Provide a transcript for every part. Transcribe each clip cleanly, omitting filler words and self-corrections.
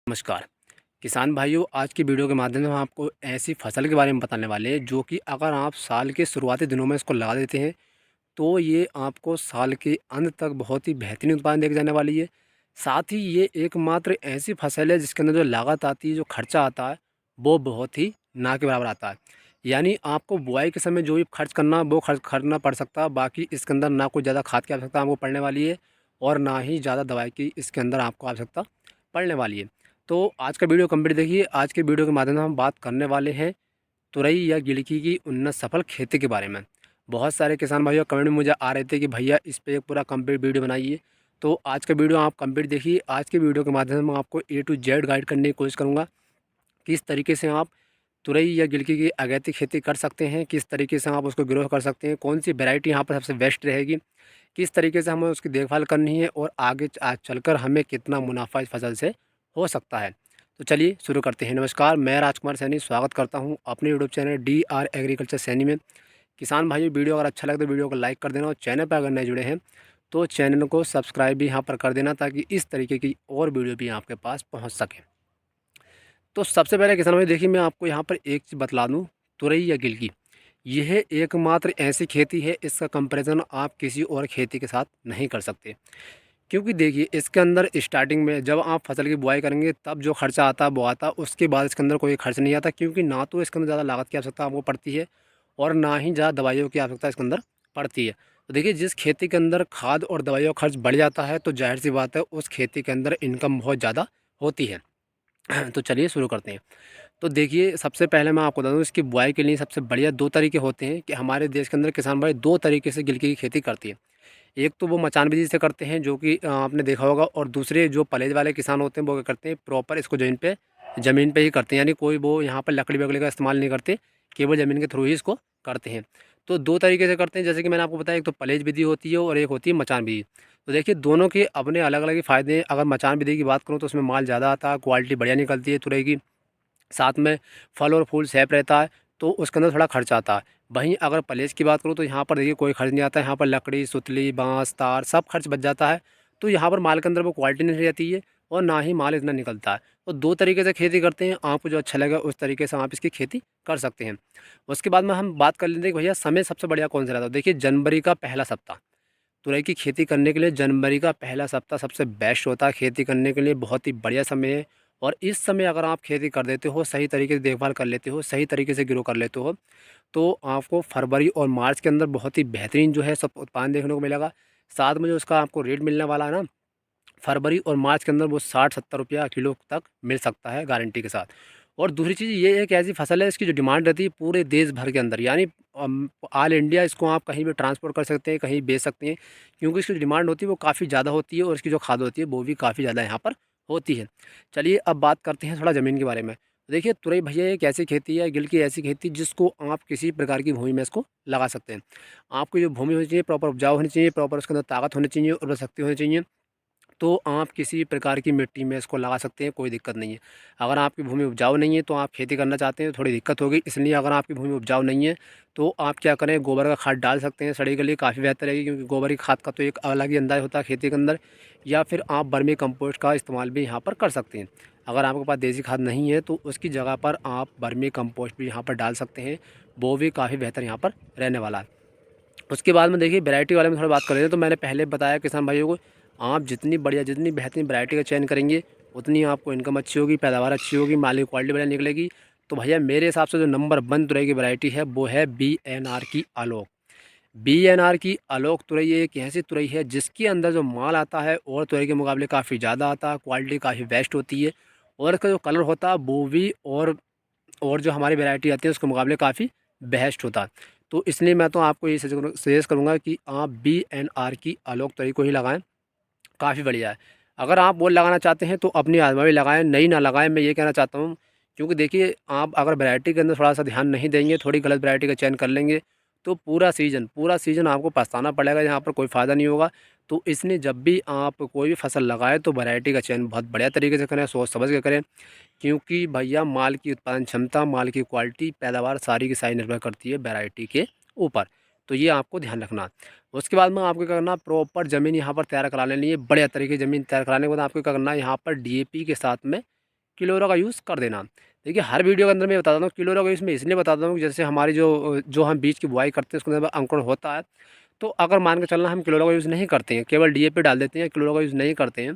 नमस्कार किसान भाइयों, आज की वीडियो के माध्यम से हम आपको ऐसी फसल के बारे में बताने वाले हैं जो कि अगर आप साल के शुरुआती दिनों में इसको लगा देते हैं तो ये आपको साल के अंत तक बहुत ही बेहतरीन उत्पादन देके जाने वाली है। साथ ही ये एकमात्र ऐसी फसल है जिसके अंदर जो लागत आती है, जो खर्चा आता है, वो बहुत ही ना के बराबर आता है। यानी आपको बुआई के समय जो भी खर्च करना वो खर्च करना पड़ सकता है, बाकी इसके अंदर ना कोई ज़्यादा खाद की आवश्यकता आपको पड़ने वाली है और ना ही ज़्यादा दवाई की इसके अंदर आपको आवश्यकता पड़ने वाली है। तो आज का वीडियो कंप्लीट देखिए। आज के वीडियो के माध्यम से हम बात करने वाले हैं तुरई या गिलकी की उन्नत सफल खेती के बारे में। बहुत सारे किसान भाइयों कमेंट में मुझे आ रहे थे कि भैया इस पे एक पूरा कंप्लीट वीडियो बनाइए। तो आज का वीडियो आप कंप्लीट देखिए। आज के वीडियो के माध्यम से मैं आपको ए टू जेड गाइड करने की कोशिश करूँगा, किस तरीके से आप तुरई या गिलकी की अगैती खेती कर सकते हैं, किस तरीके से आप उसको ग्रो कर सकते हैं, कौन सी वैरायटी यहाँ पर सबसे बेस्ट रहेगी, किस तरीके से हमें उसकी देखभाल करनी है और आगे चलकर हमें कितना मुनाफा इस फसल से हो सकता है। तो चलिए शुरू करते हैं। नमस्कार, मैं राजकुमार सैनी स्वागत करता हूं अपने YouTube channel DR agriculture Saini में। किसान भाइयों, वीडियो अगर अच्छा लगे तो वीडियो को लाइक कर देना और चैनल पर अगर नए जुड़े हैं तो चैनल को सब्सक्राइब भी यहाँ पर कर देना, ताकि इस तरीके की और वीडियो भी आपके पास पहुँच सके। तो सबसे पहले किसान भाई देखिए, मैं आपको यहाँ पर एक चीज़ बतला दूँ। तुरई या गिलकी यह एकमात्र ऐसी खेती है, इसका कंपैरिजन आप किसी और खेती के साथ नहीं कर सकते। क्योंकि देखिए, इसके अंदर स्टार्टिंग में जब आप फसल की बुआई करेंगे तब जो खर्चा आता है वो आता है, उसके बाद इसके अंदर कोई खर्च नहीं आता, क्योंकि ना तो इसके अंदर ज़्यादा लागत की आवश्यकता आपको पड़ती है और ना ही ज़्यादा दवाइयों की आवश्यकता इसके अंदर पड़ती है। तो देखिए, जिस खेती के अंदर खाद और दवाइयों का खर्च बढ़ जाता है तो जाहिर सी बात है उस खेती के अंदर इनकम बहुत ज़्यादा होती है। तो चलिए शुरू करते हैं। तो देखिए, सबसे पहले मैं आपको बता दूँ, इसकी बुआई के लिए सबसे बढ़िया 2 तरीके होते हैं कि हमारे देश के अंदर किसान भाई 2 तरीके से गिलकी की खेती करती है। एक तो वो मचान विधि से करते हैं, जो कि आपने देखा होगा, और दूसरे जो पलेज वाले किसान होते हैं वो क्या करते हैं, प्रॉपर इसको ज़मीन पे ही करते हैं। यानी कोई वो यहाँ पर लकड़ी वकड़ी का इस्तेमाल नहीं करते, केवल ज़मीन के थ्रू ही इसको करते हैं। तो 2 तरीके से करते हैं, जैसे कि मैंने आपको बताया, एक तो पलेज विधि होती है और एक होती है मचान विधि। तो देखिए, दोनों के अपने अलग-अलग ही फ़ायदे हैं। अगर मचान विधि की बात करूँ तो उसमें माल ज़्यादा आता है, क्वालिटी बढ़िया निकलती है तुरई की, साथ में फल और फूल सेफ रहता है, तो उसके अंदर थोड़ा खर्च आता है। वहीं अगर पलेज की बात करूँ तो यहाँ पर देखिए कोई खर्च नहीं आता है। यहाँ पर लकड़ी, सुतली, बाँस, तार सब खर्च बच जाता है। तो यहाँ पर माल के अंदर वो क्वालिटी नहीं रहती है और ना ही माल इतना निकलता है। तो 2 तरीके से खेती करते हैं, आपको जो अच्छा लगे उस तरीके से आप इसकी खेती कर सकते हैं। उसके बाद में हम बात कर लेते हैं कि भैया समय सबसे बढ़िया कौन-सा रहता है। देखिए, जनवरी का पहला सप्ताह तुरई की खेती करने के लिए जनवरी का पहला सप्ताह सबसे बेस्ट होता है। खेती करने के लिए बहुत ही बढ़िया समय है और इस समय अगर आप खेती कर देते हो, सही तरीके से देखभाल कर लेते हो, सही तरीके से ग्रो कर लेते हो, तो आपको फरवरी और मार्च के अंदर बहुत ही बेहतरीन जो है सब उत्पादन देखने को मिलेगा। साथ में जो उसका आपको रेट मिलने वाला है ना, फरवरी और मार्च के अंदर वो 60-70 रुपया किलो तक मिल सकता है गारंटी के साथ। और दूसरी चीज़ ये है कि ऐसी फसल है, इसकी जो डिमांड रहती है पूरे देश भर के अंदर, यानी ऑल इंडिया इसको आप कहीं भी ट्रांसपोर्ट कर सकते हैं, कहीं बेच सकते हैं, क्योंकि इसकी जो डिमांड होती है वो काफ़ी ज़्यादा होती है और इसकी जो खाद होती है वो भी काफ़ी ज़्यादा यहाँ पर होती है। चलिए अब बात करते हैं थोड़ा ज़मीन के बारे में। देखिए, तुरई भैया एक ऐसी खेती है, गिल की ऐसी खेती जिसको आप किसी प्रकार की भूमि में इसको लगा सकते हैं। आपकी जो भूमि होनी चाहिए प्रॉपर उपजाऊ होनी चाहिए, प्रॉपर उसके अंदर ताकत होनी चाहिए, उर्वरा शक्ति होनी चाहिए। तो आप किसी प्रकार की मिट्टी में इसको लगा सकते हैं, कोई दिक्कत नहीं है। अगर आपकी भूमि उपजाऊ नहीं है तो आप खेती करना चाहते हैं, थोड़ी दिक्कत होगी। इसलिए अगर आपकी भूमि उपजाऊ नहीं है तो आप क्या करें, गोबर का खाद डाल सकते हैं, सड़ी के लिए काफ़ी बेहतर रहेगी, क्योंकि गोबर की खाद का तो एक अलग ही अंदाज होता है खेती के अंदर। या फिर आप वर्मी कंपोस्ट का इस्तेमाल भी यहाँ पर कर सकते हैं। अगर आपके पास देसी खाद नहीं है तो उसकी जगह पर आप वर्मी कंपोस्ट भी यहाँ पर डाल सकते हैं, वो भी काफ़ी बेहतर यहाँ पर रहने वाला है। उसके बाद में देखिए, वैरायटी वाले में थोड़ा बात कर लेते हैं। तो मैंने पहले बताया किसान भाइयों को, आप जितनी बढ़िया, जितनी बेहतरीन वैरायटी का चयन करेंगे उतनी आपको इनकम अच्छी होगी, पैदावार अच्छी होगी, माल की क्वालिटी बढ़िया निकलेगी। तो भैया मेरे हिसाब से जो नंबर 1 तुरई की वैरायटी है वो है BNR की आलोक। BNR की आलोक तुरई एक ऐसी तुरई है जिसके अंदर जो माल आता है और तुरई के मुकाबले काफ़ी ज़्यादा आता है, क्वालिटी काफ़ी बेस्ट होती है और इसका जो कलर होता है वो भी और जो हमारी वैरायटी आती है उसके मुकाबले काफ़ी बेस्ट होता है। तो इसलिए मैं तो आपको ये सजेस्ट करूँगा कि आप BNR की आलोक तुरई को ही लगाएँ, काफ़ी बढ़िया है। अगर आप वो लगाना चाहते हैं तो अपनी आज़माई लगाएँ, नई ना लगाएँ, मैं ये कहना चाहता हूँ। क्योंकि देखिए, आप अगर वैरायटी के अंदर थोड़ा-सा ध्यान नहीं देंगे, थोड़ी गलत वैरायटी का चयन कर लेंगे, तो पूरा सीज़न आपको पछताना पड़ेगा, यहाँ पर कोई फ़ायदा नहीं होगा। तो इसलिए जब भी आप कोई भी फसल लगाएँ तो वैरायटी का चयन बहुत बढ़िया तरीके से करें, सोच समझ के करें। क्योंकि भैया माल की उत्पादन क्षमता, माल की क्वालिटी, पैदावार सारी की सारी निर्भर करती है वैरायटी के ऊपर। तो ये आपको ध्यान रखना। उसके बाद में आपको क्या करना, प्रॉपर ज़मीन यहाँ पर तैयार करा लेनी है। बढ़िया तरीके से ज़मीन तैयार कराने के बाद आपको क्या करना है, यहाँ पर DAP के साथ में क्लोरा का यूज़ कर देना। देखिए हर वीडियो के अंदर मैं बताता हूँ क्लोरा का यूज़ मैं इसलिए बताता हूँ कि जैसे हमारी जो हम बीज की बुआई करते हैं उसके अंदर अंकुरण होता है, तो अगर मान के चलना हम क्लोरा का यूज़ नहीं करते हैं, केवल डीएपी डाल देते हैं, क्लोरा का यूज़ नहीं करते हैं,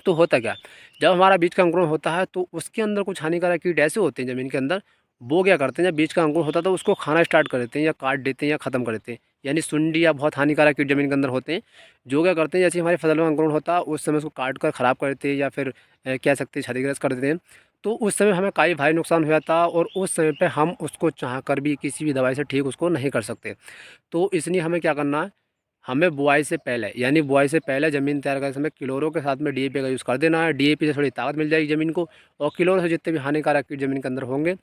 तो होता क्या, जब हमारा बीज का अंकुरण होता है तो उसके अंदर कुछ हानिकारक कीट ऐसे होते हैं ज़मीन के अंदर, वो क्या करते हैं जब बीज का अंकुरण होता है तो उसको खाना स्टार्ट कर देते हैं या काट देते हैं या ख़त्म कर देते हैं। यानी सुंडी या बहुत हानिकारक कीट ज़मीन के अंदर होते हैं, जो क्या करते हैं जैसे हमारी फसल में अंकुरण होता है उस समय उसको काट कर ख़राब कर देते हैं या फिर कह सकते हैं क्षतिग्रस्त कर देते हैं। तो उस समय हमें काफ़ी भारी नुकसान हो जाता है और उस समय पे हम उसको चाह कर भी किसी भी दवाई से ठीक उसको नहीं कर सकते। तो इसलिए हमें क्या करना है, हमें बुआई से पहले यानी बुआई से पहले ज़मीन तैयार करते समय क्लोरो के साथ में डीएपी का यूज़ कर देना है। डीएपी से थोड़ी ताकत मिल जाएगी ज़मीन को, और क्लोरो से जितने भी हानिकारक कीट ज़मीन के अंदर होंगे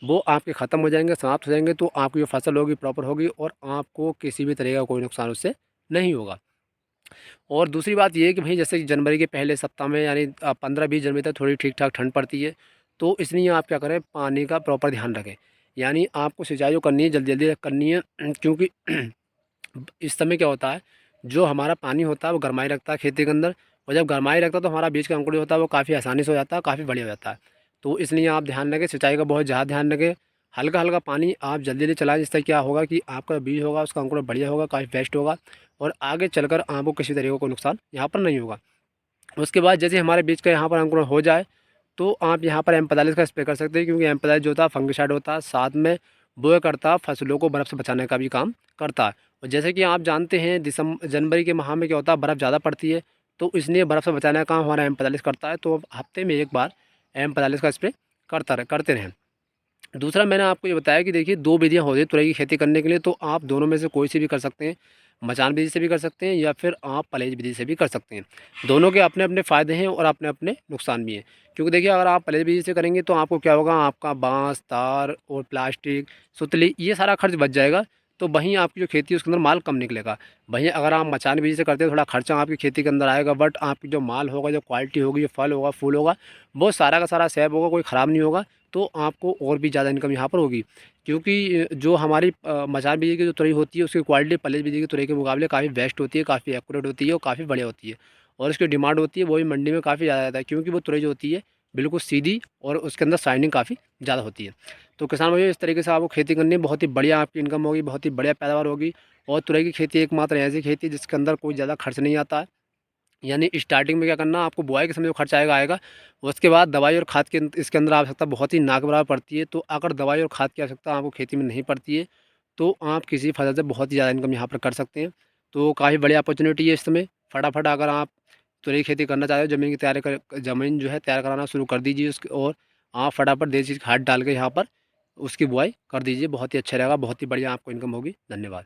वो आपके ख़त्म हो जाएंगे, समाप्त हो जाएंगे। तो आपकी जो फसल होगी प्रॉपर होगी और आपको किसी भी तरह का कोई नुकसान उससे नहीं होगा। और दूसरी बात ये है कि भाई जैसे कि जनवरी के पहले सप्ताह में यानी 15-20 जनवरी तक थोड़ी ठीक ठाक ठंड पड़ती है, तो इसलिए आप क्या करें पानी का प्रॉपर ध्यान रखें। यानी आपको सिंचाई जो करनी है जल्दी जल्दी करनी है क्योंकि इस समय क्या होता है, जो हमारा पानी होता है वो गरमाई रखता है खेती के अंदर, और जब गरमाई रखता है तो हमारा बीज का अंकुरण होता है वो काफ़ी आसानी से हो जाता है, काफ़ी बढ़िया हो जाता है। तो इसलिए आप ध्यान रखें, सिंचाई का बहुत ज़्यादा ध्यान रखें। हल्का हल्का पानी आप जल्दी जल्दी चलाएं, जिससे क्या होगा कि आपका बीज होगा उसका अंकुरण बढ़िया होगा, काफ़ी बेस्ट होगा, और आगे चलकर आपको किसी तरीके का कोई नुकसान यहाँ पर नहीं होगा। उसके बाद जैसे हमारे बीज का यहाँ पर अंकुरण हो जाए तो आप यहाँ पर M45 का स्प्रे कर सकते हैं, क्योंकि M45 जो होता है फंगिसाइड होता है, साथ में वो करता है फसलों को बर्फ़ से बचाने का भी काम करता है। और जैसे कि आप जानते हैं जनवरी के माह में क्या होता है, बर्फ़ ज़्यादा पड़ती है, तो इसलिए बर्फ़ से बचाने का काम हमारा M45 करता है। तो हफ्ते में एक बार M45 का स्प्रे करते रहें। दूसरा मैंने आपको ये बताया कि देखिए 2 विधियाँ होती हैं तुरई की खेती करने के लिए, तो आप दोनों में से कोई सी भी कर सकते हैं। मचान विधि से भी कर सकते हैं या फिर आप पलेज विधि से भी कर सकते हैं। दोनों के अपने-अपने फ़ायदे हैं और अपने-अपने नुकसान भी हैं। क्योंकि देखिए अगर आप पलेज विधि से करेंगे तो आपको क्या होगा, आपका बाँस, तार और प्लास्टिक, सुतली ये सारा खर्च बच जाएगा। तो वहीं आपकी जो खेती है उसके अंदर माल कम निकलेगा। वहीं अगर आप मचान विधि से करते हैं थोड़ा खर्चा आपकी खेती के अंदर आएगा, बट आपकी जो माल होगा, जो क्वालिटी होगी, जो फल होगा, फूल होगा, वो सारा का सारा सेव होगा, कोई ख़राब नहीं होगा। तो आपको और भी ज़्यादा इनकम यहाँ पर होगी, क्योंकि जो हमारी मचान बिजली की जो तुरई होती है उसकी क्वालिटी पलेज बिजली की तुरई के मुकाबले काफ़ी बेस्ट होती है, काफ़ी एक्यूरेट होती है और काफ़ी बढ़िया होती है। और इसकी डिमांड होती है वो भी मंडी में काफ़ी ज़्यादा रहता है, क्योंकि वो तुरई जो होती है बिल्कुल सीधी और उसके अंदर शाइनिंग काफ़ी ज़्यादा होती है। तो किसान भाइयों इस तरीके से आपको खेती करनी है, बहुत ही बढ़िया आपकी इनकम होगी, बहुत ही बढ़िया पैदावार होगी। और तुरई की खेती एकमात्र ऐसी खेती है जिसके अंदर कोई ज़्यादा खर्च नहीं आता है। यानी स्टार्टिंग में क्या करना, आपको बुआई के समय जो खर्चा आएगा उसके बाद दवाई और खाद के इसके अंदर आवश्यकता बहुत ही ना के बराबर पड़ती है। तो अगर दवाई और खाद की आवश्यकता आपको खेती में नहीं पड़ती है तो आप किसी फसल से बहुत ही ज़्यादा इनकम यहाँ पर कर सकते हैं। तो काफ़ी बड़ी अपॉर्चुनिटी है इस समय। फटाफट अगर आप तुरई खेती करना चाहते हो, ज़मीन की तैयारी कर ज़मीन जो है तैयार कराना शुरू कर दीजिए उसके, और आप फटाफट देसी खाद डाल के यहाँ पर उसकी बुआई कर दीजिए, बहुत ही अच्छा रहेगा, बहुत ही बढ़िया आपको इनकम होगी। धन्यवाद।